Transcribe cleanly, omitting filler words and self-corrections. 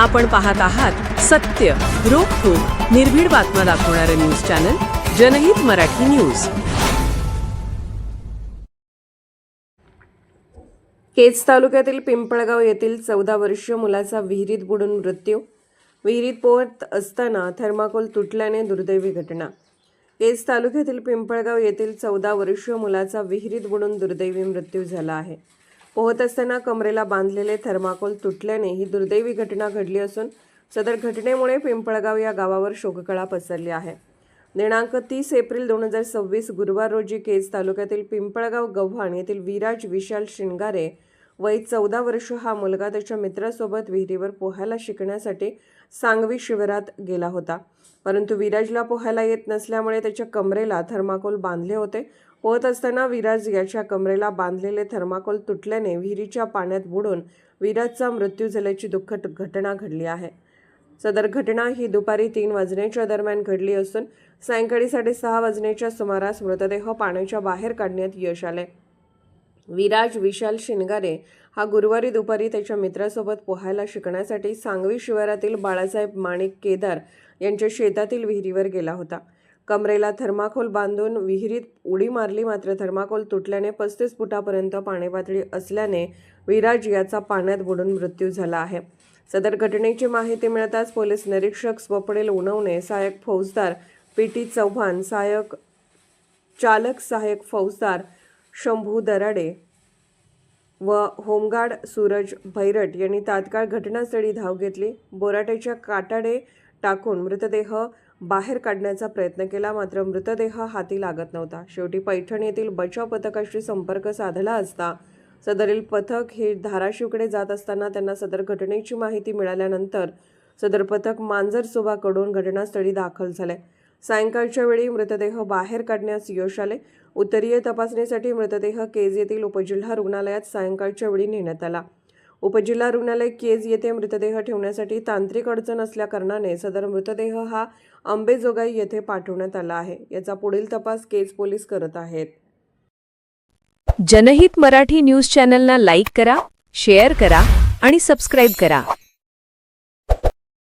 आपण पाहत आहात सत्य, रोखठोक, निर्भीड बातम्या दाखवणारे न्यूज चॅनल जनहित मराठी न्यूज। केज तालुक्यातील पिंपळगाव येथील 14 वर्षीय मुलाचा विहिरीत बुडून मृत्यू। विहिरीत पोहत असताना थर्माकोल तुटल्याने दुर्दैवी घटना। केज तालुक्यातील पिंपळगाव येथील 14 वर्षीय मुलाचा विहिरीत बुडून दुर्दैवी मृत्यू झाला आहे। पोहत असताना कमरेला बांधलेले थर्माकोल तुटल्याने ही दुर्दैवी घटना घडली असून सदर घटनेमुळे पिंपळगाव या गावावर शोककळा पसरली आहे। दिनांक 30 एप्रिल 2026 गुरुवार रोजी केज तालुक्यातील पिंपळगाव गव्हाण येथील विराज विशाल शिंगारे वय 14 वर्ष हा मुलगा त्याच्या मित्रासोबत विहिरीवर पोहायला शिकण्यासाठी सांगवी शिवारात गेला होता। परंतु विराजला पोहायला येत नसल्यामुळे त्याच्या कमरेला थर्माकोल बांधले होते। पोहत असताना विराज याच्या कमरेला बांधलेले थर्माकोल तुटल्याने विहिरीच्या पाण्यात बुडून विराजचा मृत्यू झाल्याची दुःखद घटना घडली आहे। सदर घटना ही दुपारी 3 वाजण्याच्या दरम्यान घडली असून सायंकाळी 6:30 वाजण्याच्या सुमारास मृतदेह पाण्याच्या बाहेर काढण्यात यश आले। विराज विशाल शिंगारे हा गुरुवारी दुपारी त्याच्या मित्रासोबत पोहायला शिकण्यासाठी सांगवी शिवारातील बाळासाहेब माणिक केदार यांच्या शेतातील विहिरीवर गेला होता। कमरेला थर्माकोल बांधून विहिरीत उडी मारली, मात्र थर्माकोल तुटल्याने 35 फुटापर्यंत पाणी पातळी असल्याने विराज याचा पाण्यात बुडून मृत्यू झाला आहे। सदर घटनेची माहिती मिळताच पोलीस निरीक्षक स्वप्नील उनवणे, सहाय्यक फौजदार पी.टी. चव्हाण, चालक सहाय्यक फौजदार शंभू दराडे व होमगार्ड सूरज भैरट यांनी तात्काळ घटनास्थळी धाव घेतली। बोराट्याच्या काटाडे टाकून मृतदेह बाहेर काढण्याचा प्रयत्न केला, मात्र मृतदेह हाती लागत नव्हता। शेवटी पैठण येथील बचाव पथकाशी संपर्क साधला असता सदरील पथक हे धाराशिवकडे जात असताना त्यांना सदर घटनेची माहिती मिळाल्यानंतर सदर पथक मांजरसुबाकडून घटनास्थळी दाखल झाले। सायंकाळच्या वेळी मृतदेह बाहेर काढण्यास यश आले। उत्तरीय तपासणीसाठी मृतदेह केज येथील उपजिल्हा रुग्णालयात सायंकाळच्या वेळी नेण्यात आला। उपजिल्हा रुग्णालय केज येथे मृतदेह ठेवण्यासाठी तांत्रिक अडचण असल्याकारणाने सदर मृतदेह हा अंबेजोगाई येथे पाठवण्यात आला आहे। याचा पुढील तपास केज पोलीस करत आहेत। जनहित मराठी न्यूज चॅनलला लाईक करा, शेअर करा आणि सबस्क्राईब करा।